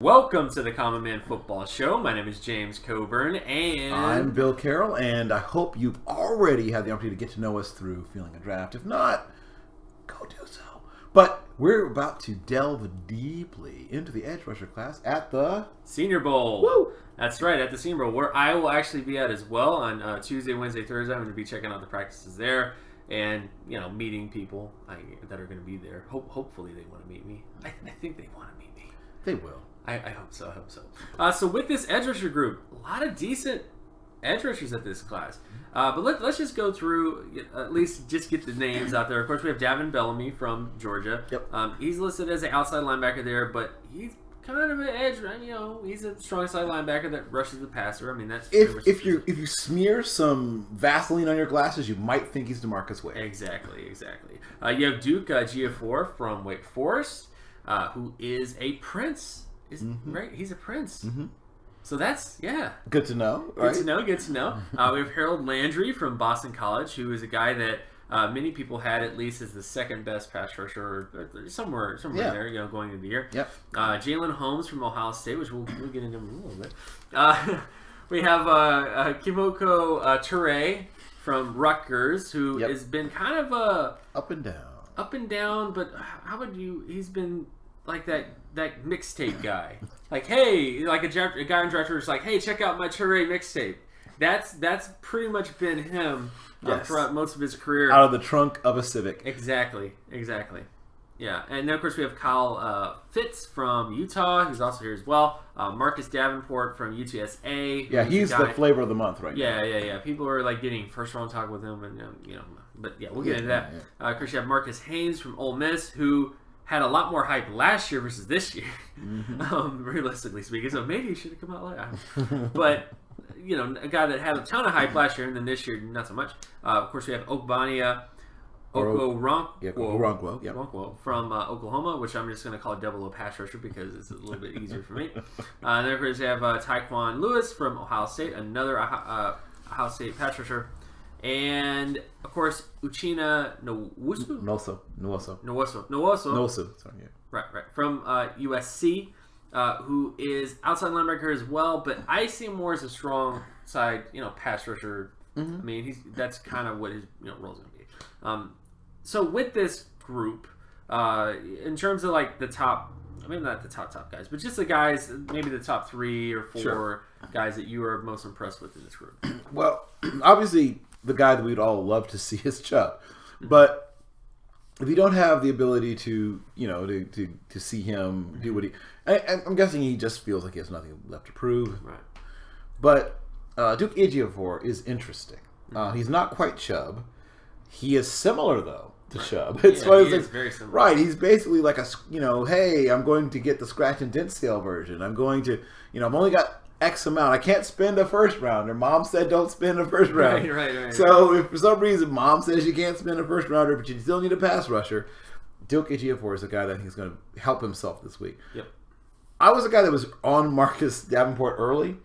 Welcome to the Common Man Football Show. My name is James Coburn, and I'm Bill Carroll, and I hope you've already had the opportunity to get to know us through Feeling a Draft. If not, go do so. But we're about to delve deeply into the edge rusher class at the Senior Bowl. Woo! That's right, at the Senior Bowl, where I will actually be at as well on Tuesday, Wednesday, Thursday. I'm going to be checking out the practices there and, meeting people that are going to be there. Hopefully they want to meet me. I think they want to meet me. They will. I hope so. So with this edge rusher group, a lot of decent edge rushers at this class. But let's just go through, at least just get the names out there. Of course, we have Davin Bellamy from Georgia. Yep. He's listed as an outside linebacker there, but he's kind of an edge. He's a strong side linebacker that rushes the passer. I mean, that's if you smear some Vaseline on your glasses, you might think he's DeMarcus Wade. Exactly. You have Duke Giafor from Wake Forest, who is a prince. Right? He's a prince. Mm-hmm. So that's, Good to know. Right? Good to know. We have Harold Landry from Boston College, who is a guy that many people had at least as the second best pass rusher, or somewhere there, going into the year. Yep. Jalen Holmes from Ohio State, which we'll get into in a little bit. We have Kimoko Toure from Rutgers, who has been kind of up and down, but he's been like that mixtape guy. Like, hey, like a guy in director is like, hey, check out my Toure mixtape. That's pretty much been him throughout most of his career. Out of the trunk of a Civic. Exactly. Yeah, and then of course we have Kyle Fitz from Utah, who's also here as well. Marcus Davenport from UTSA. Yeah, he's the flavor of the month right now. Yeah. People are like getting first round talk with him, and but we'll get into that. Of course, you have Marcus Haynes from Ole Miss, who had a lot more hype last year versus this year, realistically speaking. So maybe he should have come out last. But a guy that had a ton of hype last year, and then this year not so much. Of course, we have Ogbania Okoronkwo from Oklahoma, which I'm just going to call Double O pass rusher because it's a little bit easier for me. And then of course we have Tyquan Lewis from Ohio State, another Ohio State pass rusher. And of course Uchenna Nwosu. Sorry, yeah. Right. From USC, who is outside linebacker as well, but I see him more as a strong side, pass rusher. Mm-hmm. I mean, that's kind of what his role is going to be. So with this group, in terms of like the top, I mean not the top guys, but just the guys, maybe the top 3 or 4 guys that you are most impressed with in this group. Well, obviously the guy that we'd all love to see is Chubb, but if you don't have the ability to to see him do what I'm guessing he just feels like he has nothing left to prove. Right. But Duke Ejiofor is interesting. He's not quite Chubb. He is similar though to Chubb. It's one of those things. Very similar. Right. He's basically like hey, I'm going to get the scratch and dent scale version. I'm going to, I've only got X amount. I can't spend a first rounder. Mom said don't spend a first rounder. Right. So if for some reason Mom says you can't spend a first rounder, but you still need a pass rusher, Duke Ejiofor is a guy that I think is going to help himself this week. Yep. I was a guy that was on Marcus Davenport early,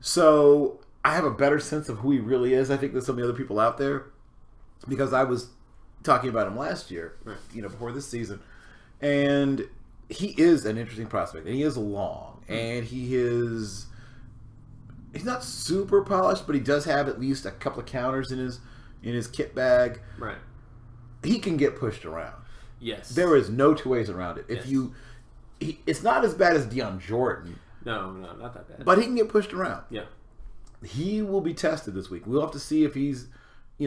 so I have a better sense of who he really is, I think, than some of the other people out there, because I was talking about him last year, before this season, and he is an interesting prospect, and he is long, and he's not super polished, but he does have at least a couple of counters in his kit bag. Right. He can get pushed around. Yes. There is no two ways around it. It's not as bad as Deion Jordan. No, not that bad. But he can get pushed around. Yeah. He will be tested this week. We'll have to see if he's,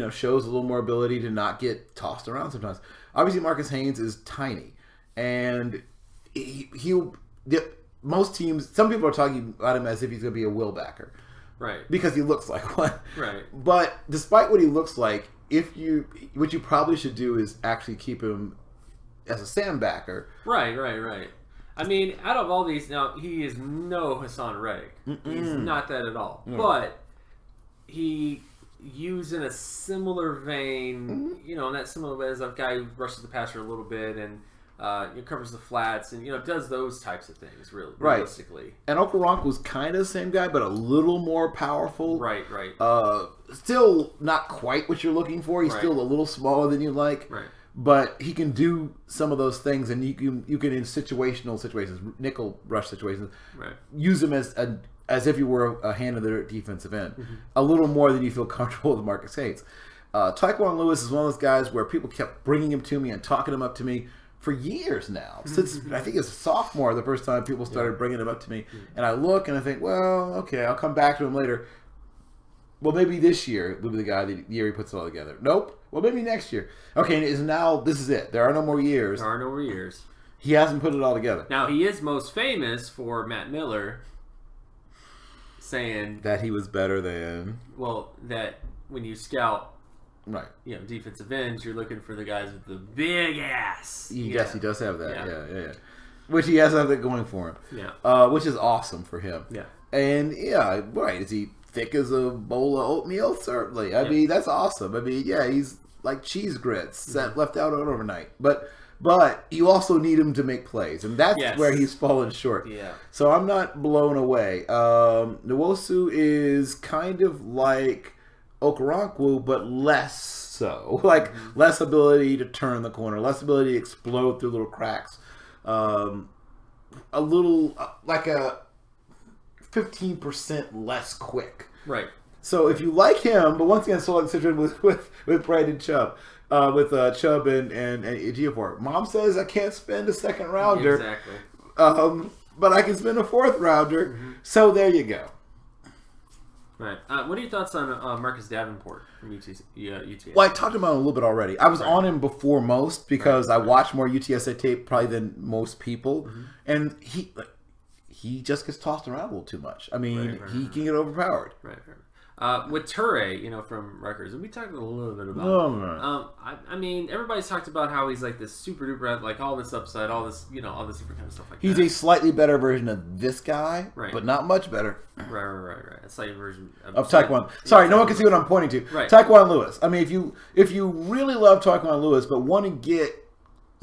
shows a little more ability to not get tossed around sometimes. Obviously, Marcus Haynes is tiny, and most teams, some people are talking about him as if he's going to be a will backer. Right. Because he looks like one. Right. But despite what he looks like, what you probably should do is actually keep him as a sandbacker. Right. I mean, out of all these, now, he is no Hassan Reddick. He's not that at all. But he used in a similar vein, in that similar way as a guy who rushes the passer a little bit and covers the flats and, does those types of things, realistically. And Okoronkwo was kind of the same guy, but a little more powerful. Right. Still not quite what you're looking for. He's still a little smaller than you like. Right. but he can do some of those things, and you can in situational situations, nickel rush situations, use him as if you were a hand of the defensive end, a little more than you feel comfortable with Marcus Hayes. Tyquan Lewis is one of those guys where people kept bringing him to me and talking him up to me for years now. Since I think it's sophomore, the first time people started bringing him up to me, and I look and I think, well, okay, I'll come back to him later. Well, maybe this year will be the guy the year he puts it all together. Nope. Well, maybe next year. Okay, this is it. There are no more years. There are no more years. He hasn't put it all together. Now, he is most famous for Matt Miller saying that he was better than. Well, that when you scout, right? Defensive ends, you're looking for the guys with the big ass. Yes, he does have that. Yeah. Which he has that going for him. Yeah. Which is awesome for him. Yeah. And right. Is he thick as a bowl of oatmeal? Certainly. I mean, that's awesome. I mean, he's like cheese grits left out overnight. But you also need him to make plays, and that's where he's fallen short. Yeah. So I'm not blown away. Nwosu is kind of like Okoronkwo, but less so. Like less ability to turn the corner, less ability to explode through little cracks. A little like a 15% less quick. Right. So if you like him, but once again, so like the situation with Brandon Chubb, with Chubb and Ejiofor. Mom says I can't spend a second rounder. Exactly. But I can spend a fourth rounder. So there you go. Right. What are your thoughts on Marcus Davenport from UTSA? Well, I talked about him a little bit already. I was on him before most because I watched more UTSA tape probably than most people, and he just gets tossed around a little too much. I mean, he can get overpowered. Right. With Toure, from Rutgers, and we talked a little bit about him. I mean, everybody's talked about how he's like this super duper, like all this upside, all this different kind of stuff like that. He's a slightly better version of this guy, but not much better. Right. A slightly version of Tyquan. Sorry, no one can see what I'm pointing to. Right. Tyquan Lewis. I mean, if you really love Tyquan Lewis, but want to get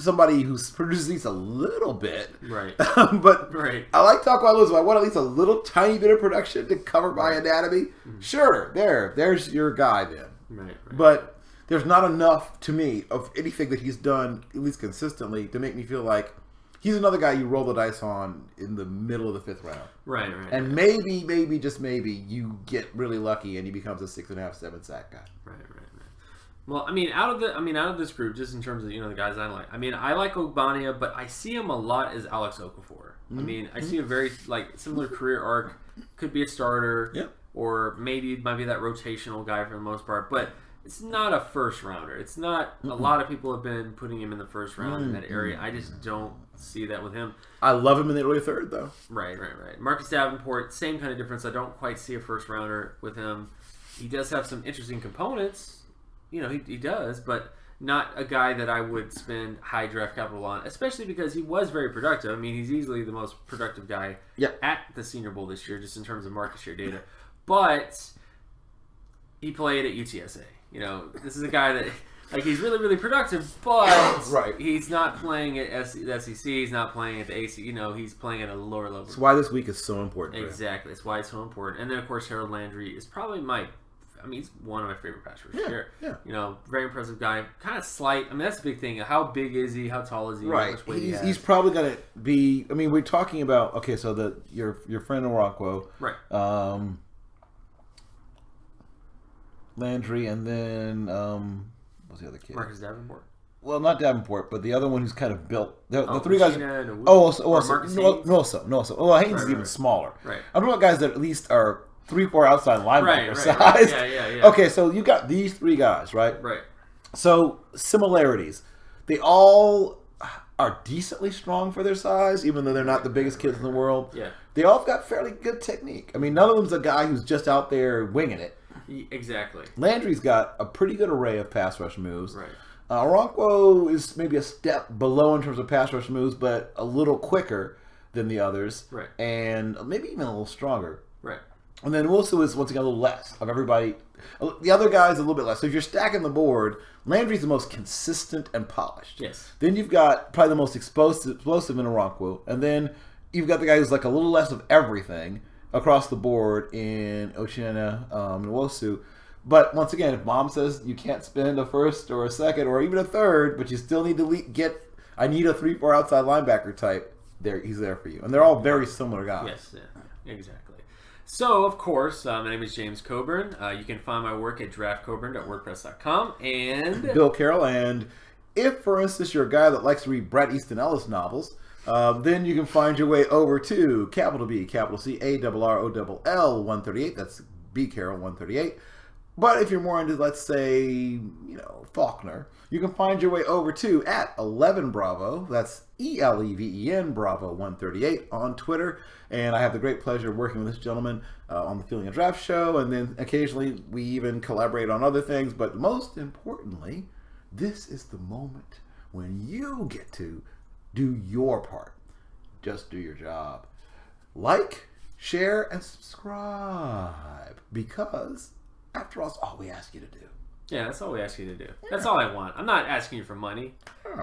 somebody who produces at least a little bit. Right. But I like Tyquan Lewis, but I want at least a little tiny bit of production to cover my anatomy. Sure, there's your guy then. Right. But there's not enough to me of anything that he's done, at least consistently, to make me feel like he's another guy you roll the dice on in the middle of the fifth round. Right. And maybe, just maybe, you get really lucky and he becomes a 6.5, 7 sack guy. Right. Well, out of this group, just in terms of the guys I like. I like Ogbania, but I see him a lot as Alex Okafor. I see a very similar career arc. Could be a starter, or maybe might be that rotational guy for the most part. But it's not a first rounder. It's not. A lot of people have been putting him in the first round in that area. I just don't see that with him. I love him in the early third, though. Right. Marcus Davenport, same kind of difference. I don't quite see a first rounder with him. He does have some interesting components. He does, but not a guy that I would spend high draft capital on, especially because he was very productive. He's easily the most productive guy at the Senior Bowl this year, just in terms of market share data. But he played at UTSA. This is a guy that, he's really, really productive, but he's not playing at the SEC. He's not playing at the AC. He's playing at a lower level. That's why this week is so important. Exactly. That's why it's so important. And then, of course, Harold Landry is probably he's one of my favorite pass rushers. Yeah. Very impressive guy. Kind of slight. That's the big thing. How big is he? How tall is he? Right. How much weight He's probably going to be. We're talking about. Okay, so your friend Okoronkwo, right? Landry, and then what's the other kid? Marcus Davenport. Well, not Davenport, but the other one who's kind of built. The three guys. No. Well, Haynes is even smaller. Right. I'm talking about guys that at least are 3-4 outside linebacker size. Yeah. Okay, so you got these three guys, right? Right. So similarities. They all are decently strong for their size, even though they're not the biggest kids in the world. Yeah. They all got fairly good technique. None of them's a guy who's just out there winging it. Exactly. Landry's got a pretty good array of pass rush moves. Right. Okoronkwo is maybe a step below in terms of pass rush moves, but a little quicker than the others. Right. And maybe even a little stronger. Right. And then Wilson is once again a little less of everybody. The other guys a little bit less. So if you're stacking the board, Landry's the most consistent and polished. Yes. Then you've got probably the most explosive in Okoronkwo, and then you've got the guy who's like a little less of everything across the board in Uchenna Nwosu. But once again, if mom says you can't spend a first or a second or even a third, but you still need to I need a 3-4 outside linebacker type, he's there for you. And they're all very similar guys. Yes, yeah, exactly. So, of course, my name is James Coburn. You can find my work at draftcoburn.wordpress.com. And Bill Carroll. And if, for instance, you're a guy that likes to read Bret Easton Ellis novels, then you can find your way over to capital B, capital C, ARROLL 138. That's B Carroll 138. But if you're more into, let's say, Faulkner, you can find your way over to at 11 Bravo. That's ELEVEN Bravo 138 on Twitter. And I have the great pleasure of working with this gentleman on the Feeling a Draft show. And then occasionally we even collaborate on other things. But most importantly, this is the moment when you get to do your part. Just do your job. Like, share, and subscribe. Because, after all, it's all we ask you to do. Yeah, that's all we ask you to do. That's all I want. I'm not asking you for money.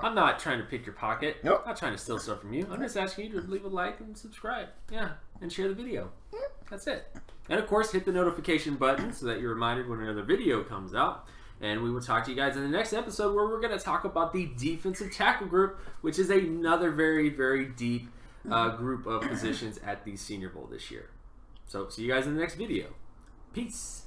I'm not trying to pick your pocket. Nope. I'm not trying to steal stuff from you. I'm just asking you to leave a like and subscribe. Yeah, and share the video. That's it. And, of course, hit the notification button so that you're reminded when another video comes out. And we will talk to you guys in the next episode where we're going to talk about the defensive tackle group, which is another very, very deep group of positions at the Senior Bowl this year. So, see you guys in the next video. Peace.